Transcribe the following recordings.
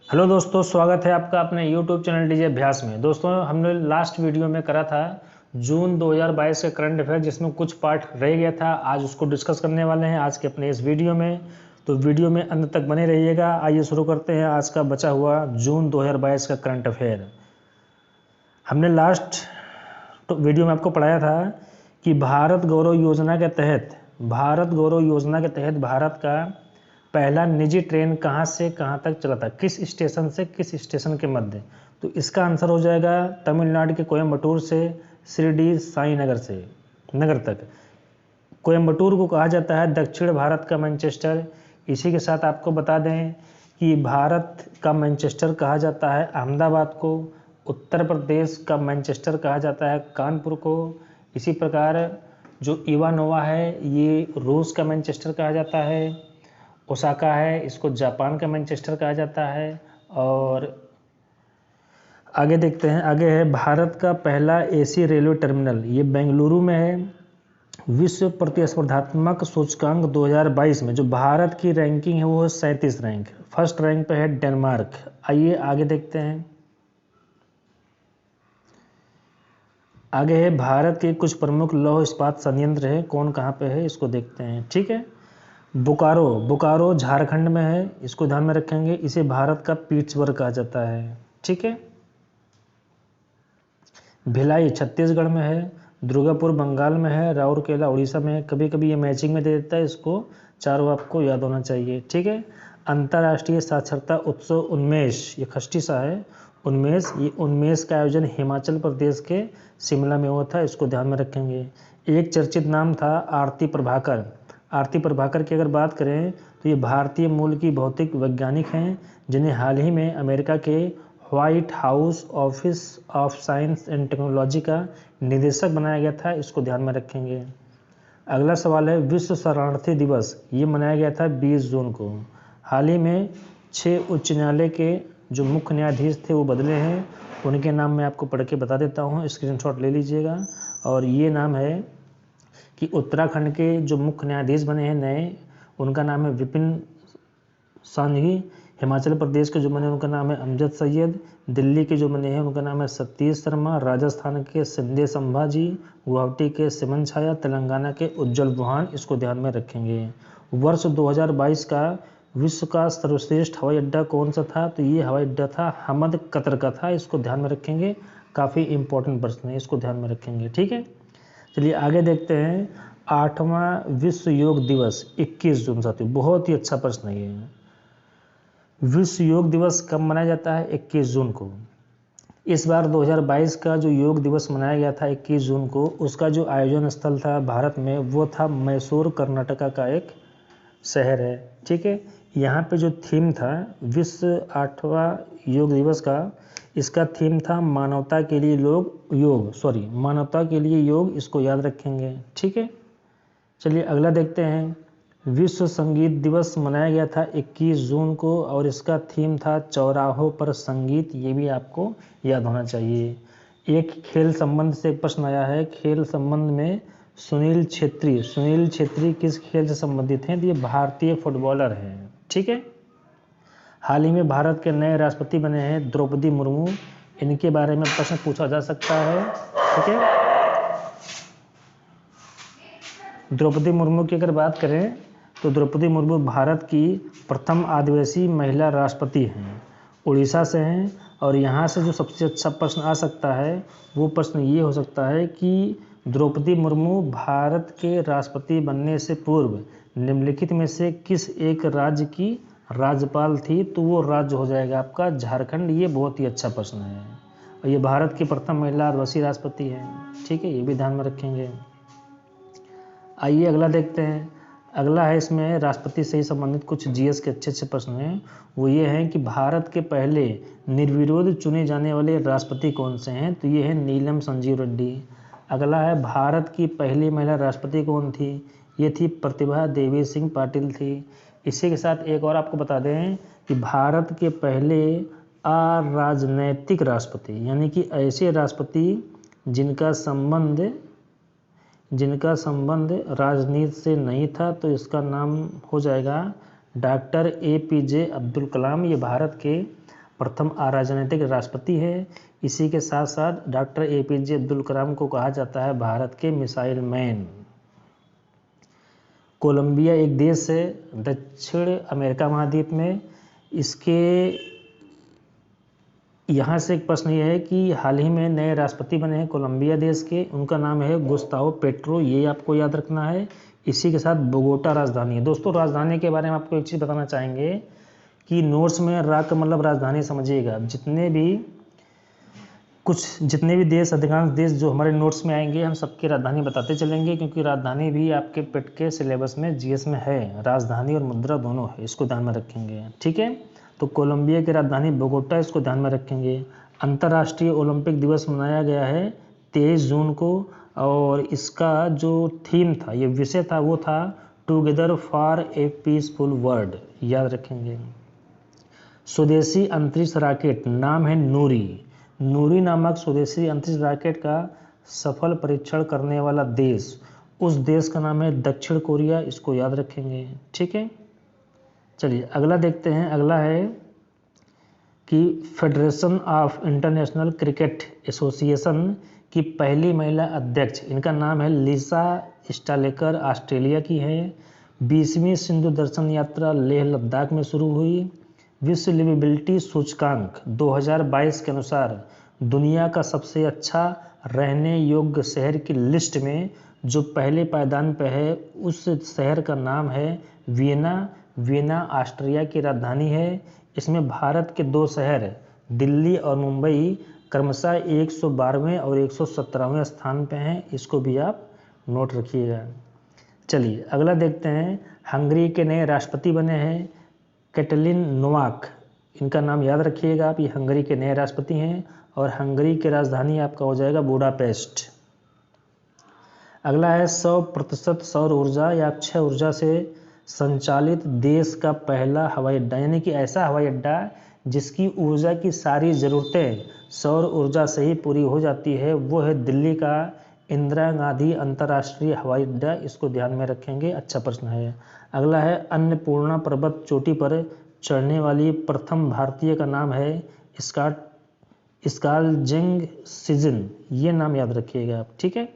Hello दोस्तों, स्वागत है आपका अपने यूट्यूब चैनल डीजे अभ्यास में। दोस्तों, हमने लास्ट वीडियो में करा था जून 2022 के करंट अफेयर, जिसमें कुछ पार्ट रह गया था। आज उसको डिस्कस करने वाले हैं आज के अपने इस वीडियो में, तो वीडियो में अंत तक बने रहिएगा। आइए शुरू करते हैं आज का बचा हुआ जून 2022 का करंट अफेयर। हमने लास्ट वीडियो में आपको पढ़ाया था कि भारत गौरव योजना के तहत भारत का पहला निजी ट्रेन कहाँ से कहाँ तक चला था, किस स्टेशन से किस स्टेशन के मध्य। तो इसका आंसर हो जाएगा तमिलनाडु के कोयम्बटूर से शिरडी साई नगर तक। कोयम्बटूर को कहा जाता है दक्षिण भारत का मैनचेस्टर। इसी के साथ आपको बता दें कि भारत का मैनचेस्टर कहा जाता है अहमदाबाद को, उत्तर प्रदेश का मैनचेस्टर कहा जाता है कानपुर को। इसी प्रकार जो इवानोवा है ये रूस का मैनचेस्टर कहा जाता है। ओसाका है, इसको जापान का मैनचेस्टर कहा जाता है। और आगे देखते हैं, आगे है भारत का पहला एसी रेलवे टर्मिनल, ये बेंगलुरु में है। विश्व प्रतिस्पर्धात्मक सूचकांक 2022 में जो भारत की रैंकिंग है वो है 37 रैंक, फर्स्ट रैंक पे है डेनमार्क। आइए आगे देखते हैं। आगे है भारत के कुछ प्रमुख लौह इस्पात संयंत्र है, कौन कहाँ पे है इसको देखते हैं। ठीक है, बोकारो झारखंड में है, इसको ध्यान में रखेंगे। इसे भारत का पिट्सबर्ग कहा जाता है। ठीक है, भिलाई छत्तीसगढ़ में है, दुर्गापुर बंगाल में है, राउरकेला उड़ीसा में है। कभी कभी ये मैचिंग में दे देता है, इसको चारों आपको याद होना चाहिए। ठीक है, अंतर्राष्ट्रीय साक्षरता उत्सव उन्मेष, ये खष्टी सा है उन्मेष, ये उन्मेष का आयोजन हिमाचल प्रदेश के शिमला में हुआ था, इसको ध्यान में रखेंगे। एक चर्चित नाम था आरती प्रभाकर। आरती प्रभाकर की अगर बात करें तो ये भारतीय मूल की भौतिक वैज्ञानिक हैं, जिन्हें हाल ही में अमेरिका के white house office of science and technology का निदेशक बनाया गया था, इसको ध्यान में रखेंगे। अगला सवाल है विश्व शरणार्थी दिवस, ये मनाया गया था 20 जून को। हाल ही में 6 उच्च न्यायालय के जो मुख्य न्यायाधीश थे वो बदले हैं, उनके नाम मैं आपको पढ़ के बता देता हूँ, स्क्रीनशॉट ले लीजिएगा। और ये नाम है कि उत्तराखंड के जो मुख्य न्यायाधीश बने हैं नए, उनका नाम है विपिन सांघी। हिमाचल प्रदेश के जो बने उनका नाम है अमजद सैयद। दिल्ली के जो बने हैं उनका नाम है सतीश शर्मा। राजस्थान के सिंधे संभाजी। गुवाहाटी के सिमन छाया। तेलंगाना के उज्जवल बुहान, इसको ध्यान में रखेंगे। वर्ष 2022 का विश्व का सर्वश्रेष्ठ हवाई अड्डा कौन सा था, तो ये हवाई अड्डा था हमद कतर का था, इसको ध्यान में रखेंगे। काफ़ी इंपॉर्टेंट प्रश्न है, इसको ध्यान में रखेंगे। ठीक है, चलिए आगे देखते हैं। 8वां विश्व योग दिवस 21 जून, साथियों बहुत ही अच्छा प्रश्न है ये। विश्व योग दिवस कब मनाया जाता है? 21 जून को। इस बार 2022 का जो योग दिवस मनाया गया था 21 जून को, उसका जो आयोजन स्थल था भारत में वो था मैसूर, कर्नाटका का एक शहर है। ठीक है, यहाँ पे जो थीम था विश्व 8वां योग दिवस का, इसका थीम था मानवता के लिए मानवता के लिए योग, इसको याद रखेंगे। ठीक है, चलिए अगला देखते हैं। विश्व संगीत दिवस मनाया गया था 21 जून को और इसका थीम था चौराहों पर संगीत, ये भी आपको याद होना चाहिए। एक खेल संबंध से प्रश्न आया है, खेल संबंध में सुनील छेत्री किस खेल से संबंधित हैं? तो ये भारतीय फुटबॉलर हैं। ठीक है, हाल ही में भारत के नए राष्ट्रपति बने हैं द्रौपदी मुर्मू, इनके बारे में प्रश्न पूछा जा सकता है। ठीक है, द्रौपदी मुर्मू की अगर बात करें तो द्रौपदी मुर्मू भारत की प्रथम आदिवासी महिला राष्ट्रपति हैं, उड़ीसा से हैं। और यहाँ से जो सबसे अच्छा प्रश्न आ सकता है वो प्रश्न ये हो सकता है कि द्रौपदी मुर्मू भारत के राष्ट्रपति बनने से पूर्व निम्नलिखित में से किस एक राज्य की राज्यपाल थी? तो वो राज्य हो जाएगा आपका झारखंड। ये बहुत ही अच्छा प्रश्न है और ये भारत की प्रथम महिला आदिवासी राष्ट्रपति हैं। ठीक है, ये भी ध्यान में रखेंगे। आइए अगला देखते हैं। अगला है इसमें राष्ट्रपति से ही संबंधित कुछ जीएस के अच्छे अच्छे प्रश्न हैं। वो ये हैं कि भारत के पहले निर्विरोध चुने जाने वाले राष्ट्रपति कौन से हैं? तो ये है नीलम संजीव रेड्डी। अगला है भारत की पहली महिला राष्ट्रपति कौन थी? ये थी प्रतिभा देवी सिंह पाटिल थी। इसी के साथ एक और आपको बता दें कि भारत के पहले अराजनैतिक राष्ट्रपति, यानी कि ऐसे राष्ट्रपति जिनका संबंध राजनीति से नहीं था, तो इसका नाम हो जाएगा डॉक्टर APJ अब्दुल कलाम। ये भारत के प्रथम अराजनैतिक राष्ट्रपति है। इसी के साथ साथ डॉक्टर APJ अब्दुल कलाम को कहा जाता है भारत के मिसाइल मैन। कोलंबिया एक देश है दक्षिण अमेरिका महाद्वीप में। इसके यहाँ से एक प्रश्न ये है कि हाल ही में नए राष्ट्रपति बने हैं कोलंबिया देश के, उनका नाम है गुस्तावो पेट्रो, ये आपको याद रखना है। इसी के साथ बोगोटा राजधानी है। दोस्तों राजधानी के बारे में आपको एक चीज़ बताना चाहेंगे कि नोट्स में रा का मतलब राजधानी समझिएगा। जितने भी देश, अधिकांश देश जो हमारे नोट्स में आएंगे हम सबकी राजधानी बताते चलेंगे, क्योंकि राजधानी भी आपके पेट के सिलेबस में GS में है। राजधानी और मुद्रा दोनों है, इसको ध्यान में रखेंगे। ठीक है, तो कोलंबिया की राजधानी बोगोटा, इसको ध्यान में रखेंगे। अंतर्राष्ट्रीय ओलंपिक दिवस मनाया गया है 23 जून को, और इसका जो थीम था, ये विषय था, वो था together for a peaceful world, याद रखेंगे। स्वदेशी अंतरिक्ष रॉकेट नाम है नूरी। नूरी नामक स्वदेशी अंतरिक्ष रॉकेट का सफल परीक्षण करने वाला देश, उस देश का नाम है दक्षिण कोरिया, इसको याद रखेंगे। ठीक है, चलिए अगला देखते हैं। अगला है कि federation of international cricket association की पहली महिला अध्यक्ष, इनका नाम है लिसा स्टालेकर, ऑस्ट्रेलिया की है। 20वीं सिंधु दर्शन यात्रा लेह लद्दाख में शुरू हुई। विश्व लिविबिलिटी सूचकांक 2022 के अनुसार दुनिया का सबसे अच्छा रहने योग्य शहर की लिस्ट में जो पहले पायदान पर है, उस शहर का नाम है वियना। वियना ऑस्ट्रिया की राजधानी है। इसमें भारत के 2 शहर दिल्ली और मुंबई क्रमशः 112वें और 117वें स्थान पे हैं, इसको भी आप नोट रखिएगा। चलिए अगला देखते हैं। हंगरी के नए राष्ट्रपति बने हैं कैटलिन नोवाक, इनका नाम याद रखिएगा आप, ये हंगरी के नए राष्ट्रपति हैं, और हंगरी की राजधानी आपका हो जाएगा बुडापेस्ट। अगला है 100% सौर ऊर्जा या अक्षय ऊर्जा से संचालित देश का पहला हवाई अड्डा, यानी कि ऐसा हवाई अड्डा जिसकी ऊर्जा की सारी ज़रूरतें सौर ऊर्जा से ही पूरी हो जाती है, वो है दिल्ली का इंदिरा गांधी अंतर्राष्ट्रीय हवाई अड्डा, इसको ध्यान में रखेंगे, अच्छा प्रश्न है। अगला है अन्नपूर्णा पर्वत चोटी पर चढ़ने वाली प्रथम भारतीय का नाम है स्कालजेंग सिजिन, ये नाम याद रखिएगा आप। ठीक है,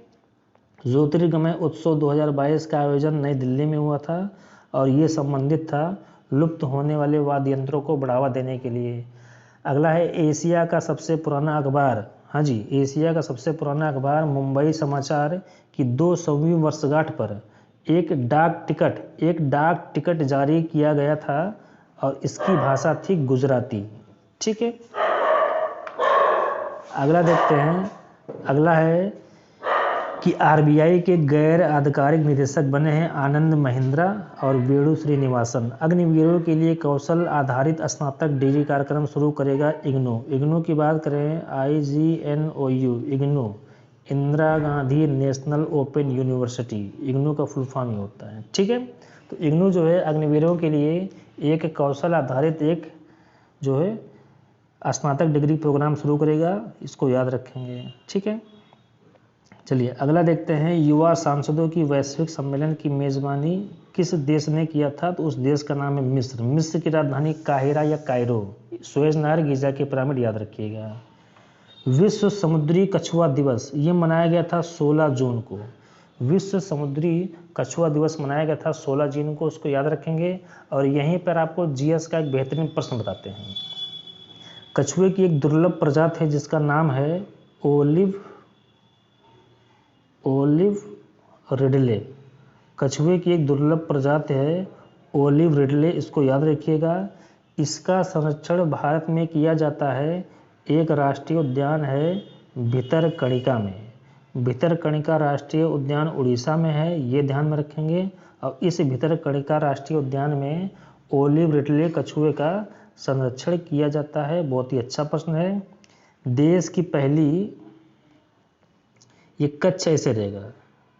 ज्योतिर्गमय उत्सव 2022 का आयोजन नई दिल्ली में हुआ था, और ये संबंधित था लुप्त होने वाले वाद्य यंत्रों को बढ़ावा देने के लिए। अगला है एशिया का सबसे पुराना अखबार, हाँ जी, एशिया का सबसे पुराना अखबार मुंबई समाचार की 200वीं वर्षगांठ पर एक डाक टिकट जारी किया गया था, और इसकी भाषा थी गुजराती। ठीक है, अगला देखते हैं। अगला है कि RBI के गैर आधिकारिक निदेशक बने हैं आनंद महिंद्रा और वेणु श्रीनिवासन। अग्निवीरों के लिए कौशल आधारित स्नातक डिग्री कार्यक्रम शुरू करेगा इग्नू। इग्नू की बात करें IGNOU, IGNOU Indira Gandhi national open university, IGNOU का फुल फॉर्म ही होता है। ठीक है, तो इग्नू जो है अग्निवीरों के लिए एक कौशल आधारित एक जो है स्नातक डिग्री प्रोग्राम शुरू करेगा, इसको याद रखेंगे। ठीक है, चलिए अगला देखते हैं। युवा सांसदों की वैश्विक सम्मेलन की मेजबानी किस देश ने किया था, तो उस देश का नाम है मिस्र। मिस्र की राजधानी काहिरा या कायरो। सुएज नहर, गीजा के पिरामिड याद रखिएगा। विश्व समुद्री कछुआ दिवस ये मनाया गया था 16 जून को। विश्व समुद्री कछुआ दिवस मनाया गया था 16 जून को, उसको याद रखेंगे। और यहीं पर आपको GS का एक बेहतरीन प्रश्न बताते हैं। कछुए की एक दुर्लभ प्रजाति है जिसका नाम है ओलिव रिडले। कछुए की एक दुर्लभ प्रजाति है ओलिव रिडले, इसको याद रखिएगा। इसका संरक्षण भारत में किया जाता है, एक राष्ट्रीय उद्यान है भितरकणिका में। भितरकणिका राष्ट्रीय उद्यान उड़ीसा में है, ये ध्यान में रखेंगे। और इस भितरकणिका राष्ट्रीय उद्यान में ओलिव रिडले कछुए का संरक्षण किया जाता है। बहुत ही अच्छा प्रश्न है। देश की पहली, ये कच्छ ऐसे रहेगा,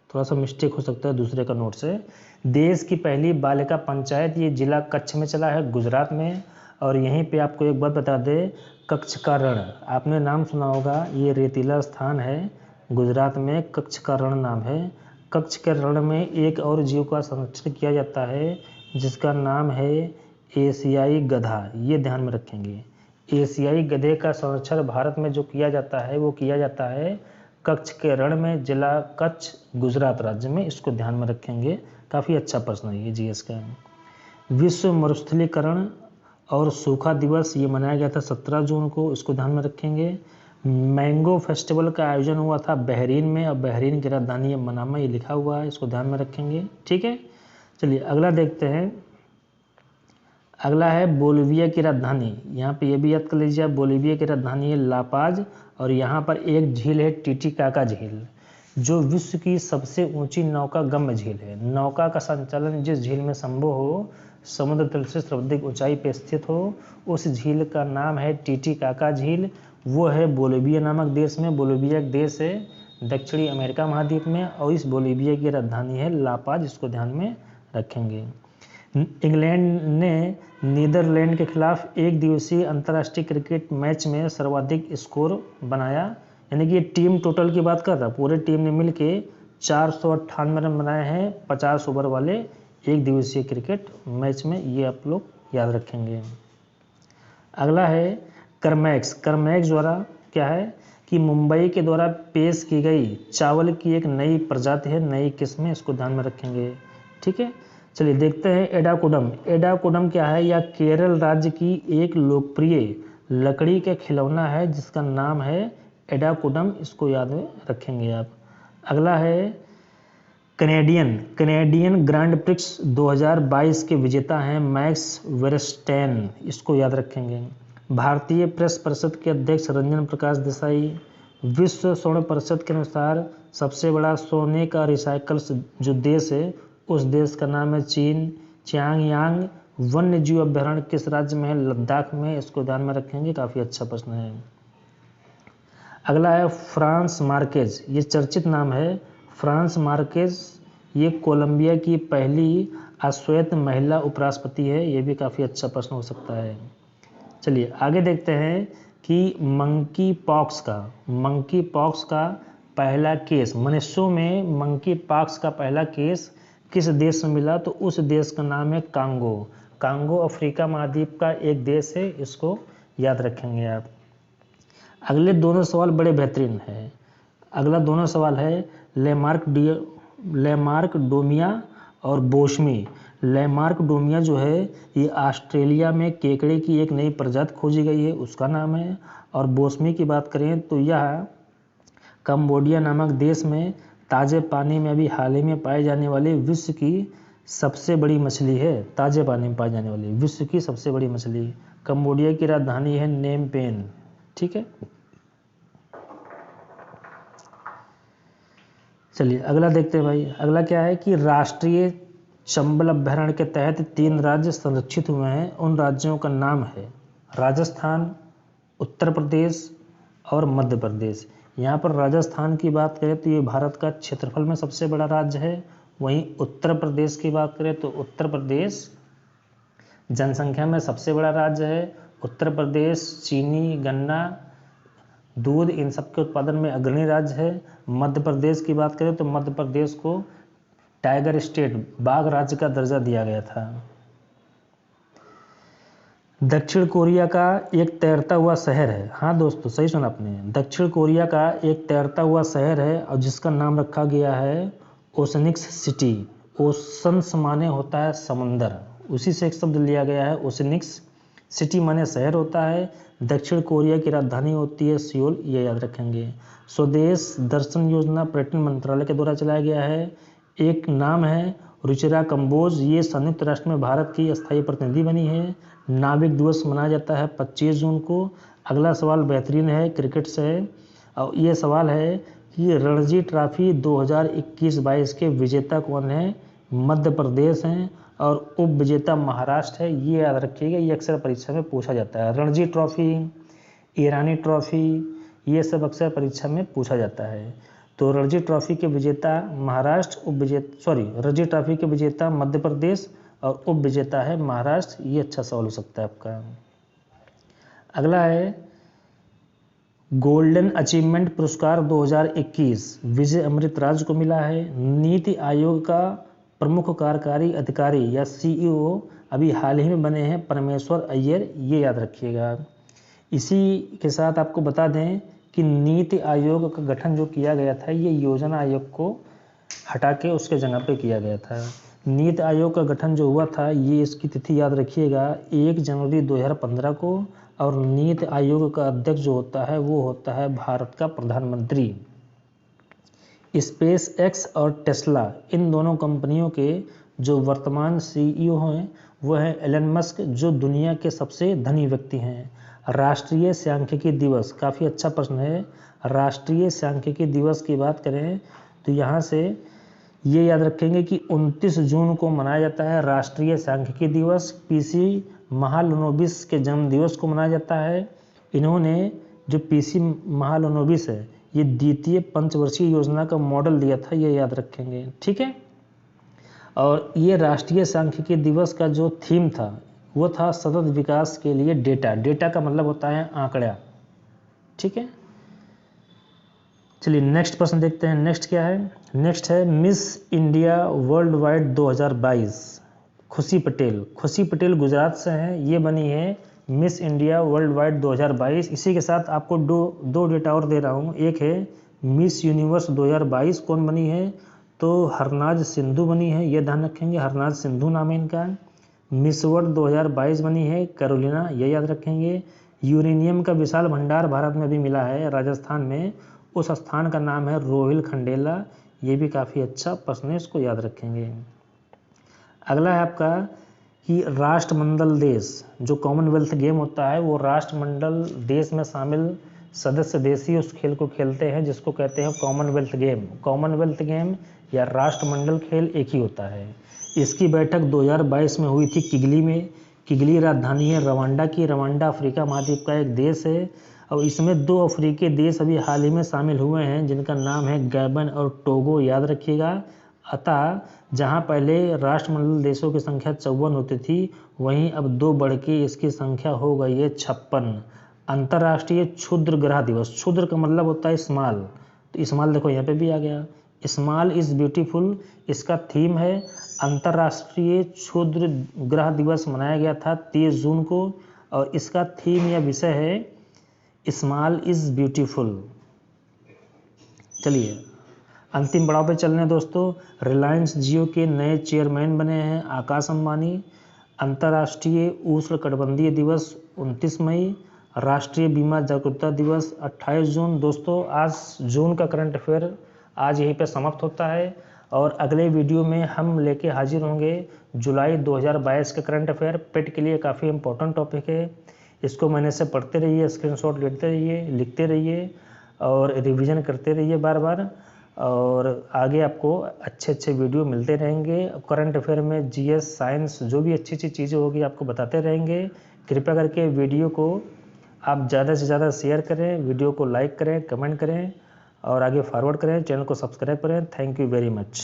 थोड़ा सा मिस्टेक हो सकता है दूसरे का नोट से। देश की पहली बालिका पंचायत ये जिला कच्छ में चला है, गुजरात में। और यहीं पे आपको एक बात बता दें, कच्छ का रण, आपने नाम सुना होगा, ये रेतीला स्थान है गुजरात में, कच्छ का रण नाम है। कच्छ के रण में एक और जीव का संरक्षण किया जाता है जिसका नाम है एशियाई गधा, ये ध्यान में रखेंगे। एशियाई गधे का संरक्षण भारत में जो किया जाता है वो किया जाता है कच्छ के रण में, जिला कच्छ, गुजरात राज्य में। इसको ध्यान में रखेंगे, काफ़ी अच्छा प्रश्न है ये जीएस का। विश्व मरुस्थलीकरण और सूखा दिवस ये मनाया गया था 17 जून को, इसको ध्यान में रखेंगे। मैंगो फेस्टिवल का आयोजन हुआ था बहरीन में, और बहरीन की राजधानी है मनामा, ये लिखा हुआ है, इसको ध्यान में रखेंगे। ठीक है, चलिए अगला देखते हैं। अगला है बोलिविया की राजधानी। यहाँ पे ये भी याद कर लीजिए, बोलिविया की राजधानी है लापाज, और यहाँ पर एक झील है टिटिकाका झील, जो विश्व की सबसे ऊंची नौका गम्य झील है। नौका का संचालन जिस झील में संभव हो, समुद्र तल से सर्वाधिक ऊंचाई पर स्थित हो, उस झील का नाम है टिटिकाका झील। वो है बोलिविया नामक देश में। बोलिविया एक देश है दक्षिणी अमेरिका महाद्वीप में, और इस बोलिविया की राजधानी है लापाज, इसको ध्यान में रखेंगे। इंग्लैंड ने नीदरलैंड के खिलाफ एक दिवसीय अंतर्राष्ट्रीय क्रिकेट मैच में सर्वाधिक स्कोर बनाया, यानी कि टीम टोटल की बात कर रहा, पूरे टीम ने मिलके 498 रन बनाए हैं 50 ओवर वाले एक दिवसीय क्रिकेट मैच में, ये आप लोग याद रखेंगे। अगला है करमैक्स। करमैक्स द्वारा क्या है कि मुंबई के द्वारा पेश की गई चावल की एक नई प्रजाति है, नई किस्म है, इसको ध्यान में रखेंगे। ठीक है, चलिए देखते हैं एडाकुडम। एडाकुडम क्या है? यह केरल राज्य की एक लोकप्रिय लकड़ी के खिलौना है जिसका नाम है एडाकुडम, इसको याद रखेंगे आप। अगला है कैनेडियन ग्रैंड प्रिक्स 2022 के विजेता हैं मैक्स वेरस्टेन, इसको याद रखेंगे। भारतीय प्रेस परिषद के अध्यक्ष रंजन प्रकाश देसाई। विश्व स्वर्ण परिषद के अनुसार सबसे बड़ा सोने का रिसाइकल जो देश है उस देश का नाम है चीन। चियांग वन्य जीव अभ्यारण्य किस राज्य में है? लद्दाख में, इसको ध्यान में रखेंगे, काफ़ी अच्छा प्रश्न है। अगला है फ्रांस मार्केज। ये चर्चित नाम है फ्रांस मार्केज। ये कोलंबिया की पहली अश्वेत महिला उपराष्ट्रपति है, ये भी काफ़ी अच्छा प्रश्न हो सकता है। चलिए आगे देखते हैं कि मंकी पॉक्स का पहला केस, मनुष्यों में मंकी पॉक्स का पहला केस किस देश में मिला? तो उस देश का नाम है कांगो। कांगो अफ्रीका महाद्वीप का एक देश है, इसको याद रखेंगे आप। अगले दोनों सवाल बड़े बेहतरीन हैं। अगला दोनों सवाल है लेमार्कडोमिया और बोस्मी। लेमार्कडोमिया जो है ये ऑस्ट्रेलिया में केकड़े की एक नई प्रजाति खोजी गई है, उसका नाम है। और बोस्मी की बात करें तो यह कंबोडिया नामक देश में ताज़े पानी में अभी हाल ही में पाई जाने वाली विश्व की सबसे बड़ी मछली है। ताज़े पानी में पाई जाने वाली विश्व की सबसे बड़ी मछली। कंबोडिया की राजधानी है नेम पेन। ठीक है, चलिए अगला देखते हैं भाई। अगला क्या है कि राष्ट्रीय चंबल अभ्यारण्य के तहत 3 राज्य संरक्षित हुए हैं। उन राज्यों का नाम है राजस्थान, उत्तर प्रदेश और मध्य प्रदेश। यहाँ पर राजस्थान की बात करें तो ये भारत का क्षेत्रफल में सबसे बड़ा राज्य है। वहीं उत्तर प्रदेश की बात करें तो उत्तर प्रदेश जनसंख्या में सबसे बड़ा राज्य है। उत्तर प्रदेश चीनी, गन्ना, दूध इन सब के उत्पादन में अग्रणी राज्य है। मध्य प्रदेश की बात करें तो मध्य प्रदेश को टाइगर स्टेट, बाघ राज्य का दर्जा दिया गया था। दक्षिण कोरिया का एक तैरता हुआ शहर है। हाँ दोस्तों, सही सुना आपने। दक्षिण कोरिया का एक तैरता हुआ शहर है और जिसका नाम रखा गया है ओशनिक्स सिटी। ओशंस माने होता है समुंदर, उसी से एक शब्द लिया गया है ओशनिक्स। सिटी माने शहर होता है। दक्षिण कोरिया की राजधानी होती है सियोल, ये याद रखेंगे। स्वदेश दर्शन योजना पर्यटन मंत्रालय के द्वारा चलाया गया है। एक नाम है रुचिरा कंबोज, ये संयुक्त राष्ट्र में भारत की स्थायी प्रतिनिधि बनी है। नाविक दिवस मनाया जाता है 25 जून को। अगला सवाल बेहतरीन है, क्रिकेट से है, और ये सवाल है कि रणजी ट्रॉफी 2021-22 के विजेता कौन है? मध्य प्रदेश हैं और उप विजेता महाराष्ट्र है, ये याद रखिएगा, ये अक्सर परीक्षा में पूछा जाता है। रणजी ट्रॉफी, ईरानी ट्रॉफी, ये सब अक्सर परीक्षा में पूछा जाता है। तो रणजी ट्रॉफी के विजेता महाराष्ट्र, रणजी ट्रॉफी के विजेता मध्य प्रदेश और उप विजेता है महाराष्ट्र, ये अच्छा सवाल हो सकता है आपका। अगला है गोल्डन अचीवमेंट पुरस्कार 2021 विजय अमृतराज को मिला है। नीति आयोग का प्रमुख कार्यकारी अधिकारी या CEO अभी हाल ही में बने हैं परमेश्वर अय्यर, ये याद रखिएगा। इसी के साथ आपको बता दें कि नीति आयोग का गठन जो किया गया था, ये योजना आयोग को हटा के उसके जगह पे किया गया था। नीति आयोग का गठन जो हुआ था, ये इसकी तिथि याद रखिएगा 1 जनवरी 2015 को, और नीति आयोग का अध्यक्ष जो होता है वो होता है भारत का प्रधानमंत्री। स्पेस एक्स और टेस्ला, इन दोनों कंपनियों के जो वर्तमान सीईओ हैं वो है एलन मस्क, जो दुनिया के सबसे धनी व्यक्ति हैं। राष्ट्रीय सांख्यिकी दिवस, काफ़ी अच्छा प्रश्न है। राष्ट्रीय सांख्यिकी दिवस की बात करें तो यहाँ से ये याद रखेंगे कि 29 जून को मनाया जाता है राष्ट्रीय सांख्यिकी दिवस। पीसी महालनोबिस के जन्म दिवस को मनाया जाता है। इन्होंने जो पीसी महालनोबिस है, ये द्वितीय पंचवर्षीय योजना का मॉडल दिया था, ये याद रखेंगे, ठीक है। और ये राष्ट्रीय सांख्यिकी दिवस का जो थीम था वो था सतत विकास के लिए डेटा। डेटा का मतलब होता है आंकड़ा, ठीक है। चलिए नेक्स्ट प्रश्न देखते हैं। नेक्स्ट क्या है? नेक्स्ट है मिस इंडिया वर्ल्ड वाइड 2022। खुशी पटेल, खुशी पटेल गुजरात से हैं, ये बनी है मिस इंडिया वर्ल्ड वाइड 2022। इसी के साथ आपको दो डेटा और दे रहा हूँ। एक है मिस यूनिवर्स 2022 कौन बनी है, तो हरनाज सिंधु बनी है, ये ध्यान रखेंगे, हरनाज सिंधु नाम है इनका। मिस वर्ल्ड 2022 बनी है कैरोलिना, ये याद रखेंगे। यूरेनियम का विशाल भंडार भारत में भी मिला है राजस्थान में, उस स्थान का नाम है रोहिल खंडेला, ये भी काफ़ी अच्छा प्रश्न है, इसको याद रखेंगे। अगला है आपका कि राष्ट्रमंडल देश, जो कॉमनवेल्थ गेम होता है वो राष्ट्रमंडल देश में शामिल सदस्य देश ही उस खेल को खेलते हैं, जिसको कहते हैं कॉमनवेल्थ गेम। कॉमनवेल्थ गेम या राष्ट्रमंडल खेल एक ही होता है। इसकी बैठक 2022 में हुई थी किगली में। किगली राजधानी है रवांडा की। रवांडा अफ्रीका महाद्वीप का एक देश है, और इसमें 2 अफ्रीकी देश अभी हाल ही में शामिल हुए हैं, जिनका नाम है गैबन और टोगो, याद रखिएगा। अतः जहां पहले राष्ट्रमंडल देशों की संख्या 54 होती थी, वहीं अब 2 बढ़ के इसकी संख्या हो गई है 56। अंतर्राष्ट्रीय क्षुद्र ग्रह दिवस, क्षुद्र का मतलब होता है स्मॉल, तो स्मॉल देखो यहाँ पे भी आ गया, स्मॉल इज ब्यूटीफुल, इसका थीम है। अंतर्राष्ट्रीय क्षुद्र ग्रह दिवस मनाया गया था 23 जून को, और इसका थीम या विषय है स्मॉल इज ब्यूटीफुल। चलिए अंतिम पड़ाव पे चल रहे हैं दोस्तों। रिलायंस जियो के नए चेयरमैन बने हैं आकाश अंबानी। अंतर्राष्ट्रीय उष्णकटिबंधीय दिवस 29 मई। राष्ट्रीय बीमा जागरूकता दिवस 28 जून। दोस्तों आज जून का करंट अफेयर आज यहीं पे समाप्त होता है, और अगले वीडियो में हम लेके हाजिर होंगे जुलाई 2022 का करंट अफेयर। पेट के लिए काफ़ी इंपॉर्टेंट टॉपिक है, इसको मैंने से पढ़ते रहिए, स्क्रीनशॉट लेते रहिए, लिखते रहिए और रिवीजन करते रहिए बार बार, और आगे आपको अच्छे अच्छे वीडियो मिलते रहेंगे। करंट अफेयर में जीएस, साइंस, जो भी अच्छी अच्छी चीज़ें होगी आपको बताते रहेंगे। कृपया करके वीडियो को आप ज़्यादा से ज़्यादा शेयर करें, वीडियो को लाइक करें, कमेंट करें और आगे फॉरवर्ड करें, चैनल को सब्सक्राइब करें। Thank you very much.